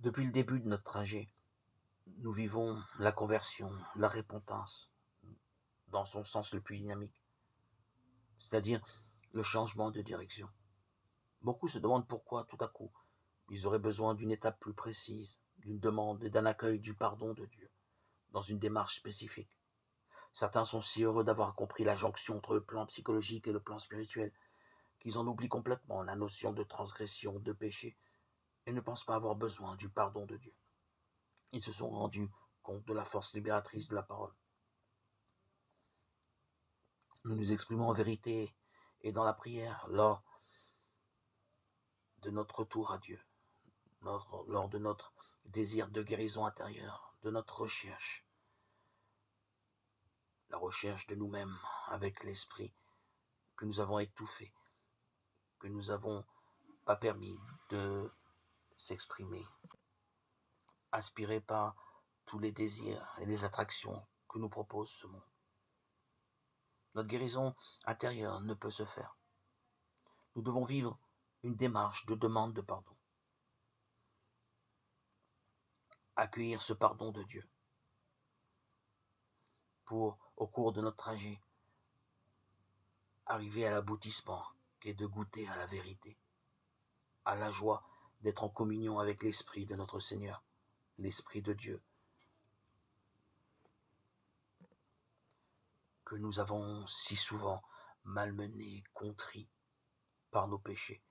Depuis le début de notre trajet, nous vivons la conversion, la repentance, dans son sens le plus dynamique, c'est-à-dire le changement de direction. Beaucoup se demandent pourquoi, tout à coup, ils auraient besoin d'une étape plus précise, d'une demande et d'un accueil du pardon de Dieu, dans une démarche spécifique. Certains sont si heureux d'avoir compris la jonction entre le plan psychologique et le plan spirituel, qu'ils en oublient complètement la notion de transgression, de péché, et ne pensent pas avoir besoin du pardon de Dieu. Ils se sont rendus compte de la force libératrice de la parole. Nous nous exprimons en vérité et dans la prière lors de notre retour à Dieu, lors de notre désir de guérison intérieure, de notre recherche, la recherche de nous-mêmes avec l'esprit que nous avons étouffé, que nous n'avons pas permis de s'exprimer, aspiré par tous les désirs et les attractions que nous propose ce monde. Notre guérison intérieure ne peut se faire. Nous devons vivre une démarche de demande de pardon. Accueillir ce pardon de Dieu pour, au cours de notre trajet, arriver à l'aboutissement qui est de goûter à la vérité, à la joie d'être en communion avec l'Esprit de notre Seigneur, l'Esprit de Dieu, que nous avons si souvent malmené, contrit par nos péchés.